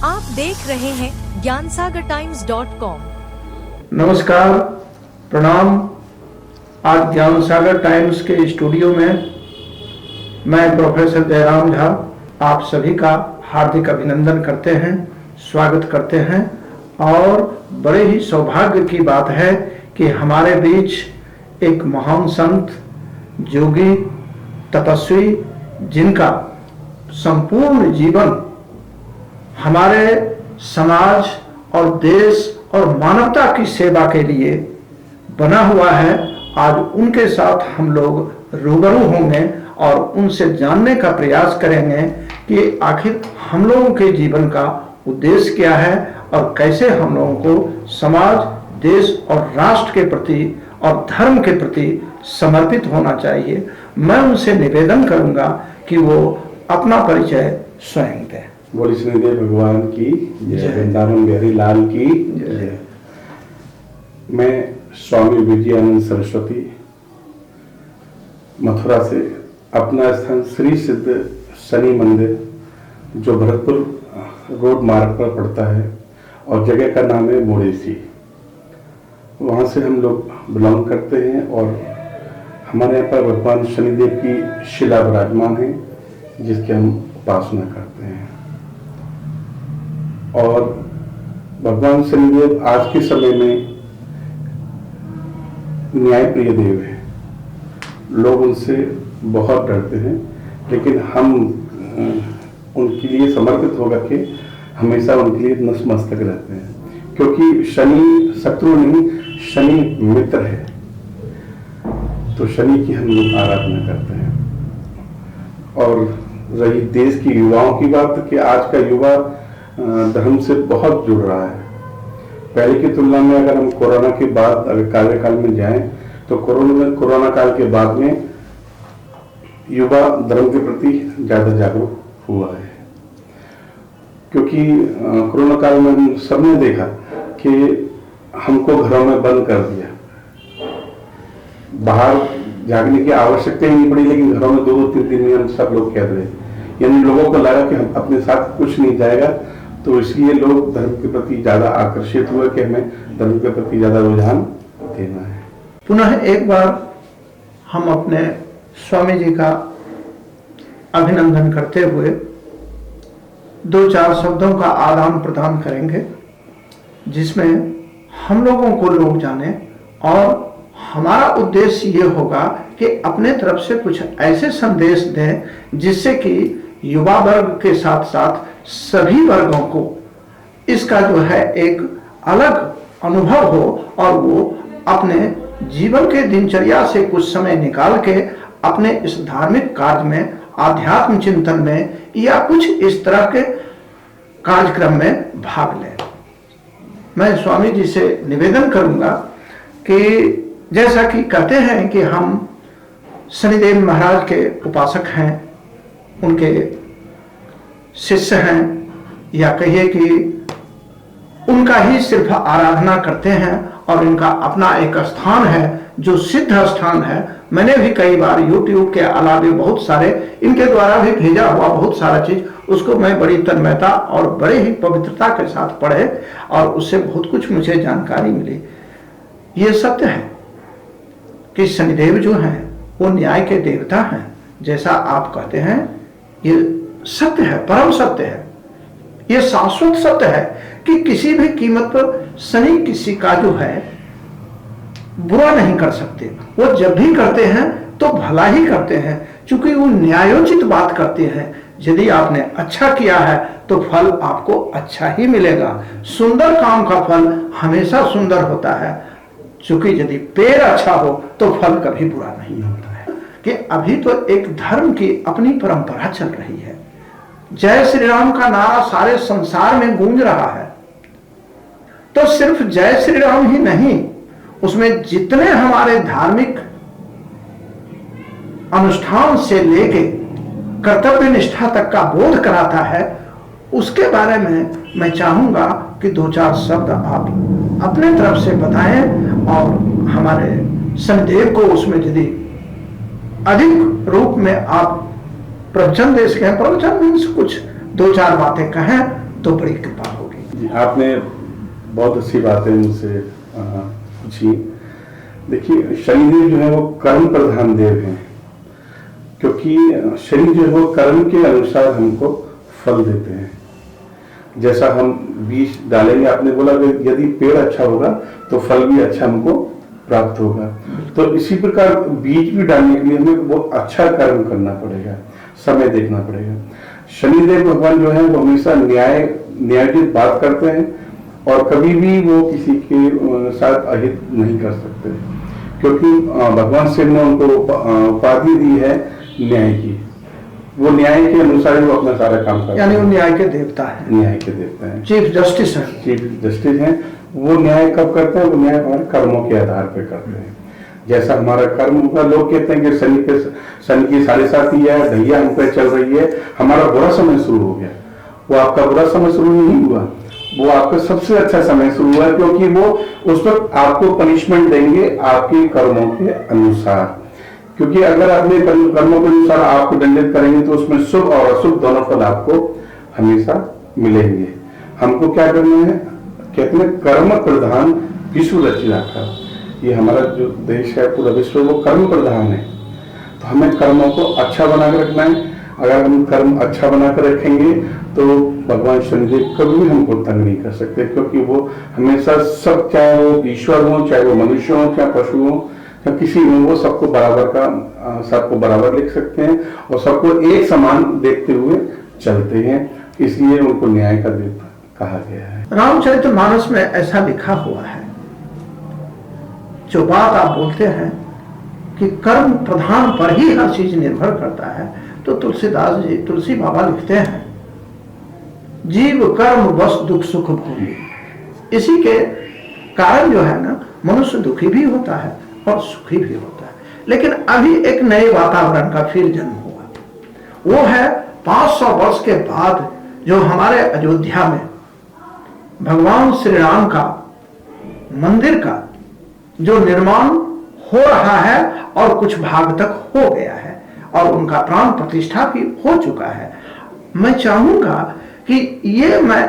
आप देख रहे हैं ज्ञानसागरटाइम्स.com। नमस्कार, प्रणाम। आज ज्ञानसागर टाइम्स के स्टूडियो में मैं प्रोफेसर जयराम झा आप सभी का हार्दिक अभिनंदन करते हैं, स्वागत करते हैं। और बड़े ही सौभाग्य की बात है कि हमारे बीच एक महान संत, योगी, तपस्वी, जिनका संपूर्ण जीवन हमारे समाज और देश और मानवता की सेवा के लिए बना हुआ है, आज उनके साथ हम लोग रूबरू होंगे और उनसे जानने का प्रयास करेंगे कि आखिर हम लोगों के जीवन का उद्देश्य क्या है और कैसे हम लोगों को समाज, देश और राष्ट्र के प्रति और धर्म के प्रति समर्पित होना चाहिए। मैं उनसे निवेदन करूंगा कि वो अपना परिचय स्वयं दें। बोली शनिदेव भगवान की जय, वृंदावन बिहारी लाल की जय। मैं स्वामी विजयानंद सरस्वती मथुरा से, अपना स्थान श्री सिद्ध शनि मंदिर जो भरतपुर रोड मार्ग पर पड़ता है और जगह का नाम है मोड़ेसी, वहाँ से हम लोग बिलोंग करते हैं। और हमारे यहाँ पर भगवान शनिदेव की शिला विराजमान है जिसकी हम उपासना करते हैं। और भगवान शनिदेव आज के समय में न्याय प्रिय देव है, लोग उनसे बहुत डरते हैं, लेकिन हम उनके लिए समर्पित होकर के हमेशा उनके लिए नतमस्तक रहते हैं, क्योंकि शनि शत्रु नहीं, शनि मित्र है। तो शनि की हम लोग आराधना करते हैं। और रही देश की युवाओं की बात, कि आज का युवा धर्म से बहुत जुड़ रहा है। पहले की तुलना में अगर हम कोरोना के बाद अगर कार्यकाल में जाएं तो कोरोना काल के बाद में युवा धर्म के प्रति ज्यादा जागरूक हुआ है, क्योंकि कोरोना काल में हम सबने देखा कि हमको घरों में बंद कर दिया, बाहर जागने की आवश्यकता ही नहीं पड़ी, लेकिन घरों में 2-3 दिन में हम सब लोग कैद रहे। यानी लोगों को लगा कि हम अपने साथ कुछ नहीं जाएगा, तो इसलिए लोग धर्म के प्रति ज्यादा आकर्षित हुए कि हमें धर्म के प्रति ज्यादा रुझान देना है। पुनः एक बार हम अपने स्वामी जी का अभिनंदन करते हुए 2-4 शब्दों का आदान प्रदान करेंगे, जिसमें हम लोगों को लोग जाने। और हमारा उद्देश्य ये होगा कि अपने तरफ से कुछ ऐसे संदेश दें जिससे कि युवा वर्ग के साथ साथ सभी वर्गों को इसका जो है एक अलग अनुभव हो और वो अपने जीवन के दिनचर्या से कुछ समय निकाल के अपने इस धार्मिक कार्य में, आध्यात्म चिंतन में या कुछ इस तरह के कार्यक्रम में भाग लें। मैं स्वामी जी से निवेदन करूंगा कि जैसा कि कहते हैं कि हम शनिदेव महाराज के उपासक हैं, उनके शिष्य हैं, या कहिए कि उनका ही सिर्फ आराधना करते हैं और इनका अपना एक स्थान है जो सिद्ध स्थान है। मैंने भी कई बार YouTube के अलावे बहुत सारे इनके द्वारा भी भेजा हुआ बहुत सारा चीज, उसको मैं बड़ी तन्मयता और बड़े ही पवित्रता के साथ पढ़े और उससे बहुत कुछ मुझे जानकारी मिली। ये सत्य है कि शनिदेव जो हैं वो न्याय के देवता हैं, जैसा आप कहते हैं। ये सत्य है, परम सत्य है, ये शाश्वत सत्य है कि किसी भी कीमत पर शनि किसी का जो है बुरा नहीं कर सकते। वो जब भी करते हैं तो भला ही करते हैं, क्योंकि वो न्यायोचित बात करते हैं। यदि आपने अच्छा किया है तो फल आपको अच्छा ही मिलेगा। सुंदर काम का फल हमेशा सुंदर होता है, क्योंकि यदि पेड़ अच्छा हो तो फल कभी बुरा नहीं होता है। कि अभी तो एक धर्म की अपनी परंपरा चल रही है। जय श्री राम का नारा सारे संसार में गूंज रहा है, तो सिर्फ जय श्री राम ही नहीं, उसमें जितने हमारे धार्मिक अनुष्ठान से लेके कर्तव्य निष्ठा तक का बोध कराता है, उसके बारे में मैं चाहूंगा कि 2-4 शब्द आप अपने तरफ से बताएं और हमारे शनिदेव को उसमें यदि अधिक रूप में आप प्रवचन दे सकें। प्रवचन मीन्स कुछ 2-4 बातें कहें तो बड़ी कृपा होगी। आपने बहुत अच्छी बातें मुझसे पूछी। देखिए, शनिदेव जो है वो कर्म प्रधान देव हैं, क्योंकि शनि जो है वो कर्म के अनुसार हमको फल देते हैं। जैसा हम बीज डालेंगे, आपने बोला कि यदि पेड़ अच्छा होगा तो फल भी अच्छा हमको प्राप्त होगा, तो इसी प्रकार बीज भी डालने के लिए हमें वो अच्छा कर्म करना पड़ेगा, समय देखना पड़ेगा। शनिदेव भगवान जो है वो हमेशा न्यायोचित बात करते हैं और कभी भी वो किसी के साथ अहित नहीं कर सकते, क्योंकि भगवान शिव ने उनको उपाधि दी है न्याय की। वो न्याय के अनुसार ही वो अपना सारा काम करते हैं, यानी वो न्याय के देवता है, न्याय के देवता है, चीफ जस्टिस है। चीफ जस्टिस हैं। वो न्याय कब करते हैं? वो न्याय हमारे कर्मों के आधार पर करते हैं। जैसा हमारा कर्म होगा, लोग कहते हैं कि शनि की 7.5 है, ढैया हम पे चल रही है, हमारा बुरा समय शुरू हो गया। वो आपका बुरा समय शुरू नहीं हुआ, वो आपका सबसे अच्छा समय शुरू हुआ, क्योंकि वो उस वक्त आपको पनिशमेंट देंगे आपके कर्मों के अनुसार। क्योंकि अगर अपने कर्मों के अनुसार आपको दंडित करेंगे तो उसमें शुभ और अशुभ दोनों फल आपको हमेशा मिलेंगे। हमको क्या करना है? कहते हैं कर्म प्रधान विश्व रचयिता। ये हमारा जो देश है, पूरा विश्व वो कर्म प्रधान है, तो हमें कर्मों को अच्छा बनाकर रखना है। अगर हम कर्म अच्छा बनाकर रखेंगे तो भगवान शनिदेव कभी भी हमको तंग नहीं कर सकते, क्योंकि वो हमेशा सब, चाहे वो ईश्वर हो, चाहे वो मनुष्य हो, चाहे पशु हो, चाहे किसी में, वो सबको बराबर लिख सकते हैं और सबको एक समान देखते हुए चलते हैं। इसलिए उनको न्याय का देवता कहा गया है। रामचरितमानस में ऐसा लिखा हुआ है, जो बात आप बोलते हैं कि कर्म प्रधान पर ही हर चीज निर्भर करता है, तो तुलसीदास जी, तुलसी बाबा लिखते हैं, जीव कर्म बस दुख सुख भोगी। इसी के कारण जो है ना, मनुष्य दुखी भी होता है और सुखी भी होता है। लेकिन अभी एक नए वातावरण का फिर जन्म हुआ, वो है 500 वर्ष के बाद जो हमारे अयोध्या में भगवान श्री राम का मंदिर का जो निर्माण हो रहा है और कुछ भाग तक हो गया है और उनका प्राण प्रतिष्ठा भी हो चुका है। मैं चाहूंगा कि ये मैं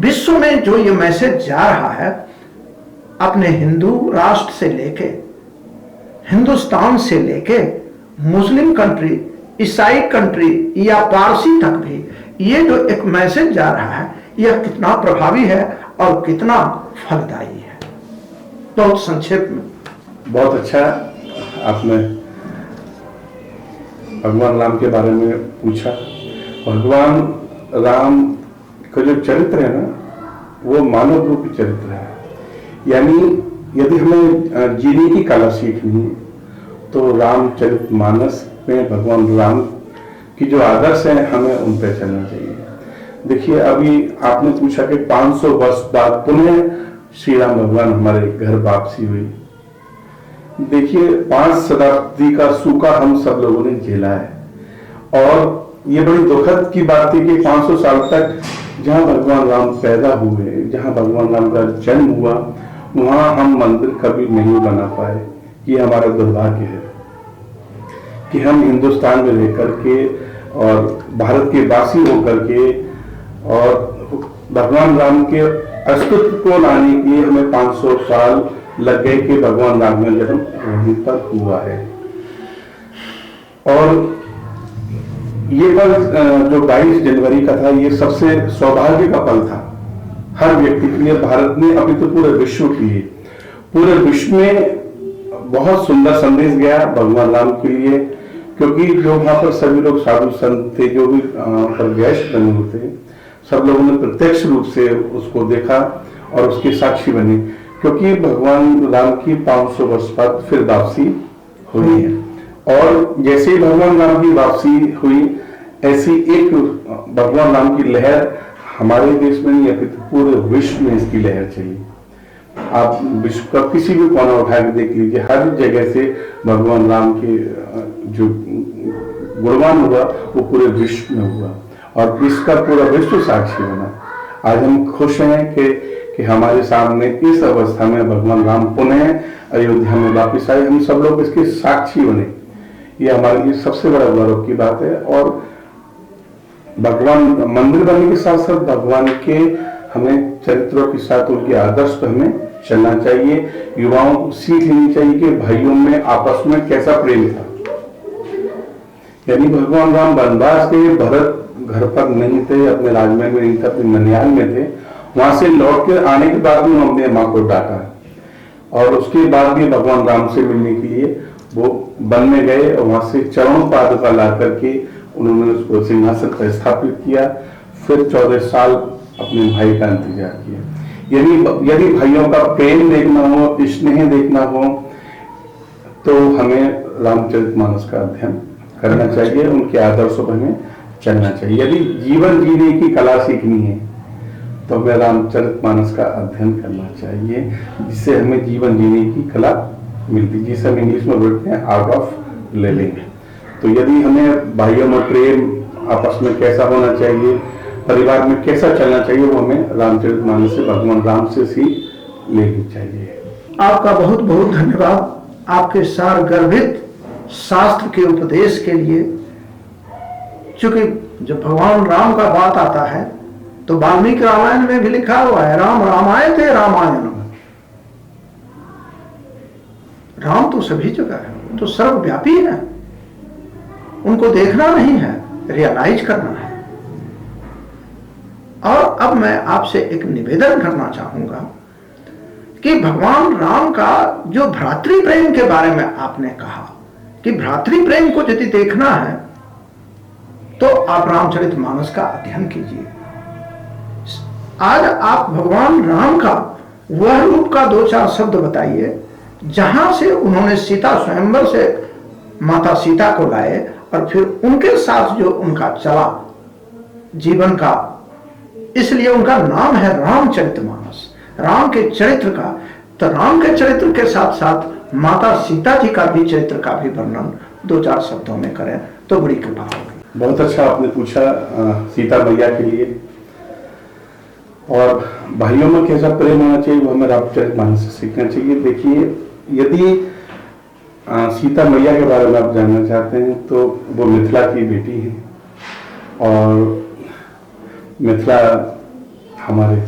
विश्व में जो ये मैसेज जा रहा है, अपने हिंदू राष्ट्र से लेके, हिंदुस्तान से लेके मुस्लिम कंट्री, ईसाई कंट्री या पारसी तक भी ये जो एक मैसेज जा रहा है, यह कितना प्रभावी है और कितना फलदायी है। बहुत संक्षेप में। बहुत अच्छा आपने भगवान राम के बारे में पूछा। भगवान राम का जो चरित्र है ना, वो मानव रूपी चरित्र है। यानी यदि हमें जीने की कला सीखनी है तो रामचरितमानस में भगवान राम की जो आदर्श है, हमें उन पर चलना चाहिए। देखिए, अभी आपने पूछा कि 500 वर्ष बाद पुनः श्री राम भगवान हमारे घर वापसी हुई। देखिए, 5 शताब्दी का सूखा हम सब लोगों ने झेला है और ये बड़ी दुखद की बात है कि 500 साल तक जहां भगवान राम पैदा हुए, जहां भगवान राम का जन्म हुआ, वहां हम मंदिर कभी नहीं बना पाए। ये हमारा दुर्भाग्य है कि हम हिंदुस्तान में रहकर के और भारत के वासी होकर के और भगवान राम के अस्तित्व को लाने के लिए हमें 500 साल लग गए कि भगवान राम का जन्म वहीं पर हुआ है। और ये पल जो 22 जनवरी का था, ये सबसे सौभाग्य का पल था हर व्यक्ति के लिए। भारत ने, अभी तो पूरे विश्व के लिए, पूरे विश्व में बहुत सुंदर संदेश गया भगवान राम के लिए, क्योंकि जो वहां पर सभी लोग साधु संत थे, जो भी पर गेस्ट बने हुए थे, सब लोगों ने प्रत्यक्ष रूप से उसको देखा और उसके साक्षी बने, क्योंकि भगवान राम की 500 वर्ष बाद फिर वापसी हुई है। और जैसे ही भगवान राम की वापसी हुई, ऐसी एक भगवान राम की लहर हमारे देश में नहीं, अभी पूरे विश्व में इसकी लहर चली। आप विश्व का किसी भी कोना उठा के देख लीजिए, हर जगह से भगवान राम के जो गुणगान हुआ वो पूरे विश्व में हुआ और विश्व का पूरा विश्व साक्षी बना। आज हम खुश हैं कि हमारे सामने इस अवस्था में भगवान राम पुनः अयोध्या में वापिस आए, हम सब लोग इसके साक्षी बने। ये हमारे लिए सबसे बड़ा गौरव की बात है। और भगवान मंदिर बनने के साथ साथ भगवान के हमें चरित्रों के साथ उनके आदर्श पर हमें चलना चाहिए। युवाओं को सीख लेनी चाहिए कि भाइयों में आपस में कैसा प्रेम था। यानी भगवान राम वनवास के, भरत घर पर नहीं थे, अपने राजमहल में नहीं थे, अपने ननिहाल में थे। वहां से लौट कर आने के बाद भी उन्होंने माँ को डांटा और उसके बाद भी भगवान राम से मिलने के लिए वो वन में गए और वहां से चरणों पादुका ला करके उन्होंने उसको सिंहासन पर स्थापित किया। फिर 14 साल अपने भाई का इंतजार किया। यदि भाइयों का प्रेम देखना हो, स्नेह देखना हो, तो हमें रामचरितमानस का अध्ययन करना चाहिए, उनके आदर्शों पर हमें चलना चाहिए। यदि जीवन जीने की कला सीखनी है तो हमें रामचरितमानस का अध्ययन करना चाहिए, जिससे हमें जीवन जीने की कला मिलती है, जिसे हम इंग्लिश में बोलते हैं आर्ट ऑफ लिविंग। तो यदि हमें भाइयों में प्रेम आपस में कैसा होना चाहिए, परिवार में कैसा चलना चाहिए, वो हमें रामचरितमानस से, भगवान राम से सीख लेनी चाहिए। आपका बहुत बहुत धन्यवाद आपके सार गर्भित शास्त्र के उपदेश के लिए। क्योंकि जब भगवान राम का बात आता है तो वाल्मीकि रामायण में भी लिखा हुआ है, राम रामायण थे रामायण। राम तो सभी जगह है, तो सर्वव्यापी है, उनको देखना नहीं है, रियलाइज करना है। और अब मैं आपसे एक निवेदन करना चाहूंगा कि भगवान राम का जो भ्रातृ प्रेम के बारे में आपने कहा कि भ्रातृ प्रेम को यदि देखना है तो आप रामचरितमानस का अध्ययन कीजिए। आज आप भगवान राम का वह रूप का 2-4 शब्द बताइए जहां से उन्होंने सीता स्वयंवर से माता सीता को लाए और फिर उनके साथ जो उनका चला जीवन का, इसलिए उनका नाम है रामचरितमानस, राम के चरित्र का। तो राम के चरित्र के साथ साथ माता सीता जी का भी चरित्र का भी वर्णन 2-4 शब्दों में करें तो बड़ी कृपा होगी। बहुत अच्छा आपने पूछा सीता मैया के लिए। और भाइयों में कैसा प्रेम होना चाहिए वो हमें रामचरितमानस से सीखना चाहिए। देखिए, यदि सीता मैया के बारे में आप जानना चाहते हैं तो वो मिथिला की बेटी है और मिथिला हमारे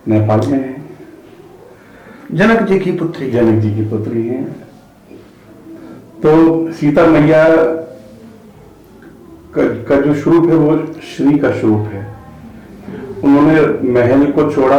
नेपाल में है। जनक जी की पुत्री, जनक जी की पुत्री है। तो सीता मैया का जो स्वरूप है वो श्री का स्वरूप है। उन्होंने महल को छोड़ा,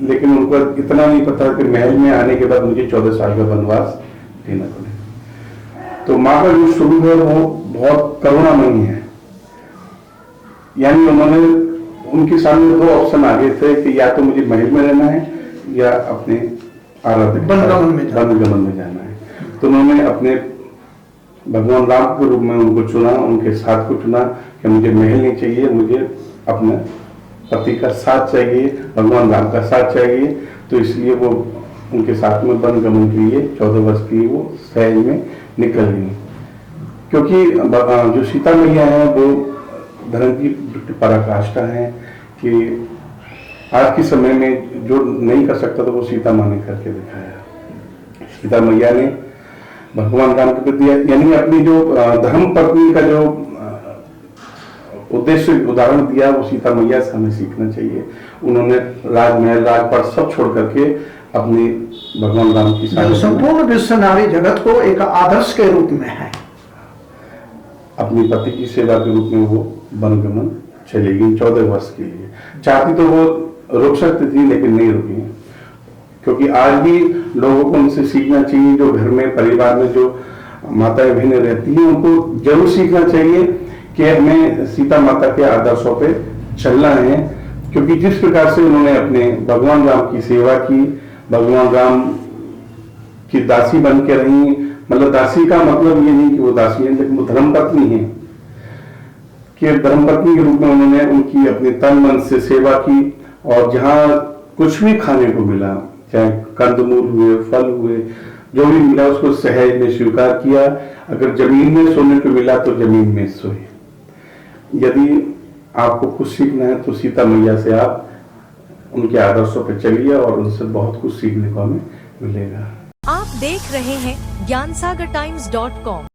लेकिन उनको इतना नहीं पता कि महल में आने के बाद मुझे 14 साल का वनवास लेना पड़ेगा। तो माँ का जो स्वरूप है वो बहुत करुणामयी है। यानी उन्होंने, उनके सामने 2 ऑप्शन आ गए थे कि या तो मुझे महल में रहना है या अपने आराध्य वनगमन में जाना है। तो उन्होंने अपने भगवान राम के रूप में उनको चुना, उनके साथ को चुना कि मुझे महल नहीं चाहिए, मुझे अपने पति का साथ चाहिए, भगवान राम का साथ चाहिए। तो इसलिए वो उनके साथ में वनगमन के लिए 14 वर्ष के लिए वो शहर में निकल गई। क्योंकि जो सीता मैया है वो धर्म की पराकाष्ठा है कि आज के समय में जो नहीं कर सकता तो वो सीता माँ ने करके दिखाया। सीता मैया ने भगवान राम के प्रति, यानी अपनी जो धर्म पत्नी का जो उद्देश्य उदाहरण दिया वो सीता मैया से हमें सीखना चाहिए। उन्होंने राजमहल, राजपाट सब छोड़ करके अपनी भगवान राम की साथ संपूर्ण विश्व नारी जगत को एक आदर्श के रूप में है, अपनी पति की सेवा के रूप में वो वनगमन चली गई 14 वर्ष के लिए। चाहती तो वो रुक सकती थी लेकिन नहीं रुकी, क्योंकि आज भी लोगों को उनसे सीखना चाहिए। जो घर में, परिवार में जो माताएं बहनें रहती हैं उनको जरूर सीखना चाहिए कि हमें सीता माता के आदर्शों पे चलना है। क्योंकि जिस प्रकार से उन्होंने अपने भगवान राम की सेवा की, भगवान राम की दासी बन के रही, मतलब दासी का मतलब ये नहीं कि वो दासी है, लेकिन वो धर्मपत्नी है कि धर्मपत्नी के रूप में उन्होंने उनकी अपने तन मन से सेवा की। और जहाँ कुछ भी खाने को मिला, चाहे कंदमूल हुए, फल हुए, जो भी मिला उसको सहज में स्वीकार किया। अगर जमीन में सोने को मिला तो जमीन में सोए। यदि आपको कुछ सीखना है तो सीता मैया से आप उनके आदर्शों पर चलिए और उनसे बहुत कुछ सीखने को हमें मिलेगा। आप देख रहे हैं ज्ञानसागरटाइम्स.com।